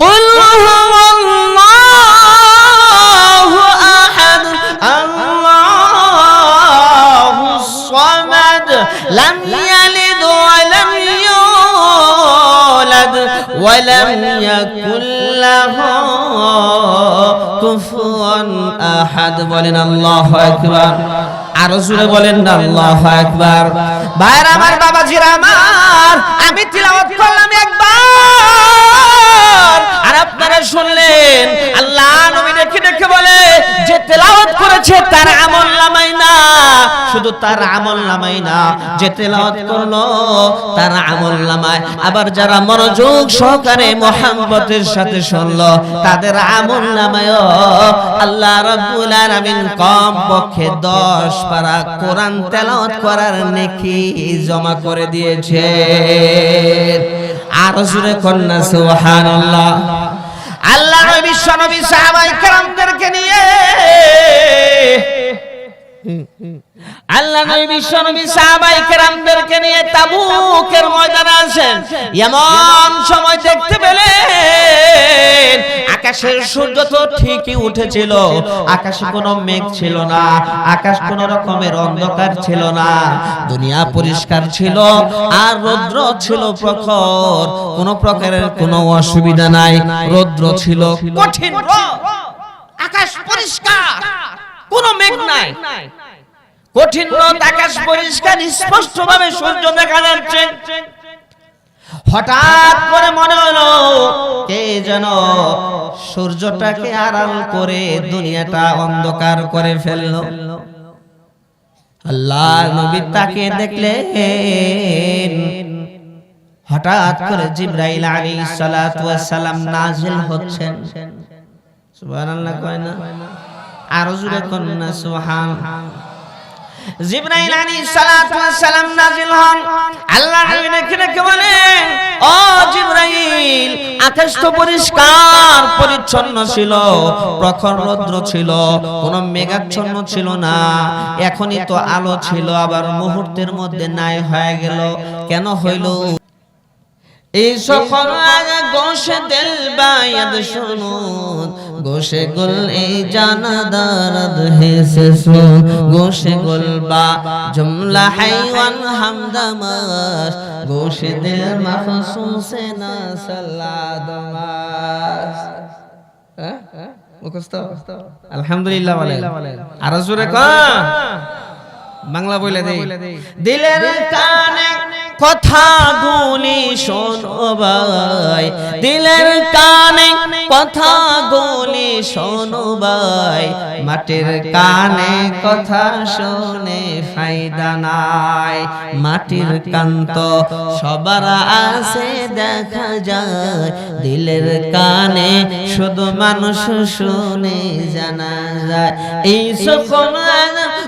কুল হুয়াল্লাহু আহাদ আল্লাহুস সামাদ লাম ইয়ালিদ ওয়া লাম ইউলাদ ওয়া লাম ইয়াকুল লাহু কুফুয়ান আহাদ। বলেন আল্লাহু আকবার। আরো জোরে বলেন না আল্লাহু আকবার। ভাইরা আমার, বাবাজিরা আমার, আমি তিলাওয়াত করলাম একবার আর আপনারা শুনলেন। আল্লাহ নবী দেখে দেখে বলে যে তেলাওয়াত করেছে তার আমলনামায় না, শুধু তার আমলনামায় না, যে তেলাওয়াত করলো তার আমলনামায়, আবার যারা মনোযোগ সহকারে মুহাব্বতের সাথে শুনলো তাদের আমলনামায়ও আল্লাহ রাব্বুল আলামিন কমপক্ষে 10 পারা কোরআন তেলাওয়াত করার নেকি জমা করে দিয়েছে। আর জোরে কন্না সুবহানাল্লাহ। আল্লাহ নবী বিশ্বনবী সাহাবায়ে কেরামদেরকে নিয়ে তাবুকের ময়দানে আসেন। এমন সময় দেখতে পেলেন আকাশের সূর্য তো ঠিকই উঠেছিল, আকাশে কোনো মেঘ ছিল না, আকাশ কোনো রকমের অন্ধকার ছিল না, দুনিয়া পরিষ্কার ছিল আর রৌদ্র ছিল প্রখর, কোনো প্রকারের কোনো অসুবিধা নাই। রৌদ্র ছিল কঠিন, আকাশ পরিষ্কার, কোনো মেঘ নাই, কঠিন রোদ, আকাশ পরিষ্কার, স্পষ্ট ভাবে সূর্য দেখা যাচ্ছে। হঠাৎ করে মনে হলো কে যেন সূর্যটাকে আড়াল করে দুনিয়াটা অন্ধকার করে ফেললো। আল্লাহ নবী তাকে দেখলেন, হঠাৎ করে জিবরাইল আলাইহিস সালাতু ওয়াস সালাম নাজিল হচ্ছেন। সুবহানাল্লাহ কয় না? আর জোরে কোন না সুবহানাল্লাহ। জিবরাইল আলাইহিস সালাতু ওয়াস সালাম নাজিল হন। আল্লাহ নবী দেখে বলেন, ও জিবরাইল, আকাশ তো পরিষ্কার পরিচ্ছন্ন ছিল, প্রখর রৌদ্র ছিল, কোনো মেঘাচ্ছন্ন ছিল না, এখনই তো আলো ছিল, আবার মুহূর্তের মধ্যে নাই হয়ে গেল। কেন হইল? এই সকল আগে গোশে দিল বায়াদ শুনুন, গোশে গুল এই জানা দরদ হেসে শুন, গোশে গুল বা জুমলা হাইওয়ান হামদামাস, গোশে দিল মখসুসে না সালাদমাস। মুখস্থ? আলহামদুলিল্লাহ বলে। আর জোরে কর, বাংলা বলে দেই। দিলের কানে কথাগুলি শোনো ভাই, দিলের কানে কথাগুলি শোনো ভাই, মাটির কানে কথা শুনে ফায়দা নাই, মাটির কান তো সবার আছে দেখা যায়, দিলের কানে শুধু মানুষ শুনে জানা যায়। এই সকল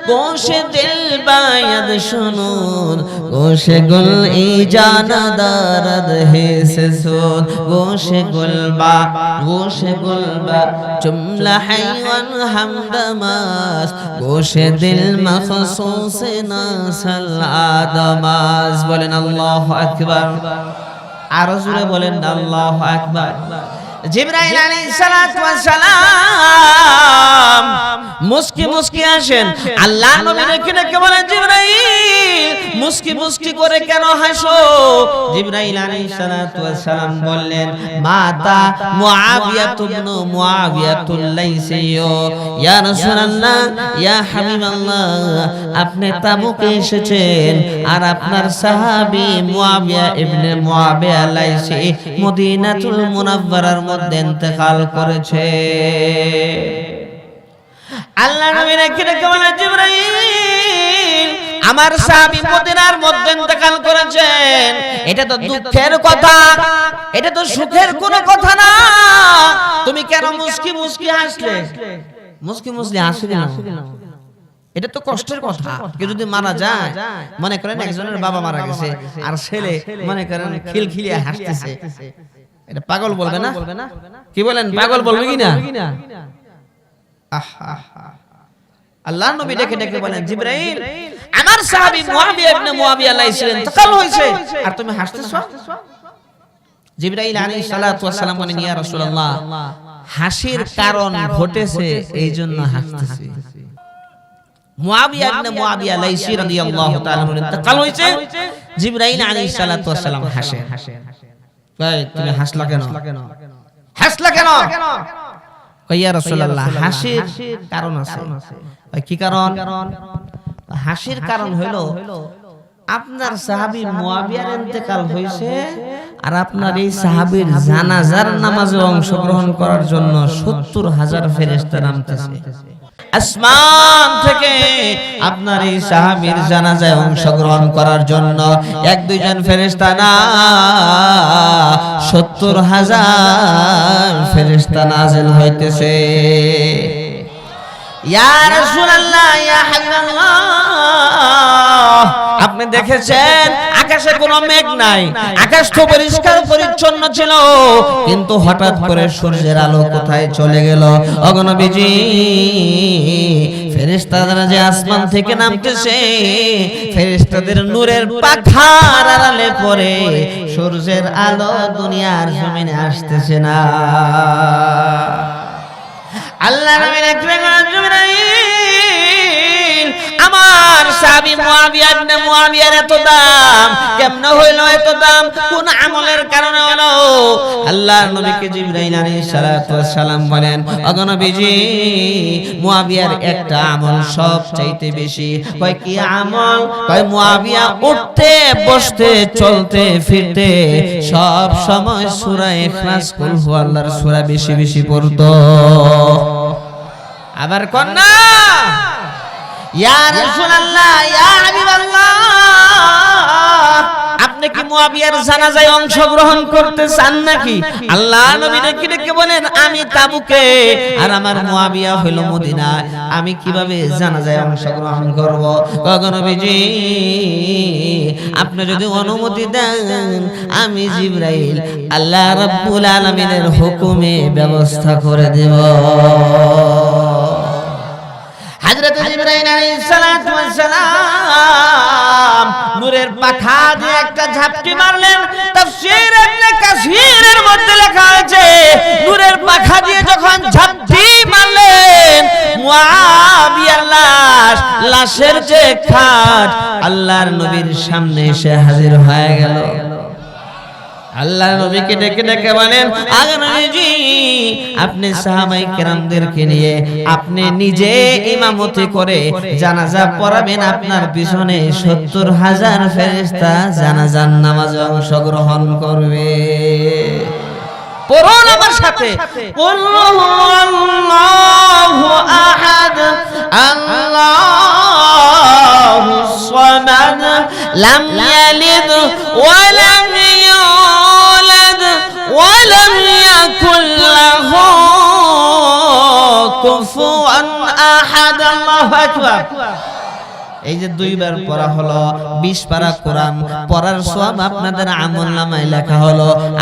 গোশে দিল বায়াদ শুনুন, গোশে গুল এই জানা দরদ হেসে শুন, গোশে গুল বা জুমলা হাইওয়ান হামদামাস, গোশে দিল মখসুসে না সালাদমাস। বলেন আল্লাহু আকবার। আর জোরে বলেন আল্লাহু আকবার। জিবরাইল আলাইহিস সালাতু ওয়াস সালাম মুস্কি মুস্কি আসেন। আল্লাহ নবী দেখে বলেন, জিবরাইল মুস্কি মুস্কি করে কেন হাসো? জিবরাইল আলাইহিস সালাতু ওয়াস সালাম বললেন, মাতা মুআবিয়া ইবনে মুআবিয়াতুল লাইসি, ইয়া রাসূলুল্লাহ, ইয়া হাবিবাল্লাহ, আপনি তাবুকে এসেছেন আর আপনার সাহাবী মুআবিয়া ইবনে মুআবিয়া লাইসি মদিনাতুল মুনাওয়ারার মধ্যে ইন্তেকাল করেছে। আল্লাহ নবী দেখে বলেন, জিবরাইল আমার সাহাবী মদিনার মধ্যে ইন্তেকাল করেছেন, এটা তো দুঃখের কথা, এটা তো সুখের কোনো কথা না, তুমি কেন মুস্কি মুস্কি হাসলে? মুস্কি মুস্কি হাসলে না, এটা তো কষ্টের কথা। কেউ যদি মারা যায়, মনে করেন একজনের বাবা মারা গেছে আর ছেলে মনে করেন খিলখিলিয়ে হাসতেছে, এটা পাগল বলবে না? কি বলেন, পাগল বলবে কি না? আল্লাহ নবী ডেকে ডেকে বলেন, জিবরাইল আমার সাহাবী মুআবিয়া ইবনে মুআবিয়া লাইসি ইন্তেকাল হইছে আর তুমি হাসতেছো? জিবরাইল আলাইহিস সালাতু ওয়াস সালাম বলেন ইয়া রাসূলুল্লাহ হাসির কারণ ঘটেছে এইজন্য হাসতেছি। মুআবিয়া ইবনে মুআবিয়া লাইসি রাদিয়াল্লাহু তাআলা ইন্তেকাল হয়েছে, জিবরাইল আলাইহিস সালাতু ওয়াস সালাম হাসে। ভাই তুমি হাসলা কেন? হাসলা কেন? কই ইয়া রাসূলুল্লাহ হাসির কারণ আছে। কি কারণ? হাসির কারণ হলো আপনার সাহাবী মুআবিয়ার ইন্তেকাল হয়েছে আর আপনার এই সাহাবীর জানাজার নামাজে অংশগ্রহণ করার জন্য ৭০,০০০ ফেরেশতা নামতেছে আসমান থেকে আপনার এই সাহাবীর জানাজায় অংশগ্রহণ করার জন্য। এক দুইজন ফেরেশতা না, ৭০,০০০ ফেরেশতা নাযিল হইতেছে। ইয়া রাসূলুল্লাহ ইয়া হাবিবাল্লাহ আপনি দেখেছেন আকাশে কোনো মেঘ নাই, আকাশ তো পরিষ্কার পরিচ্ছন্ন ছিল, কিন্তু হঠাৎ করে সূর্যের আলো কোথায় চলে গেল? ওগো নবীজি ফেরেশতারা যে আসমান থেকে নামতেছে, ফেরেশতাদের নূরের পাখার আড়ালে পড়ে সূর্যের আলো দুনিয়ার জমিনে আসতেছে না। আল্লাহ নবীর একরাম জিবরাইল আমার সাহাবী মুআবিয়া ইবনে মুআবিয়ার এত দাম কেমনে হইল? এত দাম কোন আমলের কারণে হলো? আল্লাহর নবীকে জিবরাইল আলাইহিস সালাতু ওয়াস সালাম বলেন ওগো নবীজি মুআবিয়ার একটা আমল সবচাইতে বেশি। কয় কি আমল? কয় মুআবিয়া উঠতে বসতে চলতে ফিরতে সব সময় সূরা ইখলাস কুল হুয়াল্লাহর সূরা বেশি বেশি পড়তো। আবার কোন না ইয়া রাসূলুল্লাহ ইয়া হাবিবাল্লাহ আপনি কি মুআবিয়ার জানাজায় অংশগ্রহণ করতে চান নাকি? আল্লাহ নবী ডেকে বলেন আমি তাবুকে আর আমার মুআবিয়া হলো মদিনায়, আমি কিভাবে জানাজায় অংশগ্রহণ করব? ওগো নবীজি আপনি যদি অনুমতি দেন আমি জিবরাইল আল্লাহ রাব্বুল আলামিনের হুকুমে ব্যবস্থা করে দেব। হযরত জিবরাইল আলাইহিস সালাতু ওয়াস সালাম নূরের পাখা দিয়ে একটা ঝাপটি মারলেন। তাফসীর ইবনে কাসীরের মধ্যে লেখা আছে নূরের পাখা দিয়ে যখন ঝাপটি মারলেন মুআবিয়ার লাশের যে খাট আল্লাহর নবীর সামনে এসে হাজির হয়ে গেল। আল্লাহ নবীকে ডেকে ডেকে বলেন আগে নবীজি আপনি সাহাবায়ে কেরামদেরকে নিয়ে আপনি নিজে ইমামতি করে জানাজা পড়াবেন, আপনার পিছনে ৭০,০০০ ফেরেশতা জানাজার নামাজে অংশগ্রহণ করবে। পড়ুন আমার সাথে কুল হুয়াল্লাহু আহাদ আল্লাহুস সামাদ লাম ইয়ালিদ ওয়া লাম ولم يكن له كفوا احد الله اكبر। এই যে দুইবার পড়া হলো 20 পারা কোরআন পড়ার সওয়াব আপনাদের আমলনামায় লেখা হলো।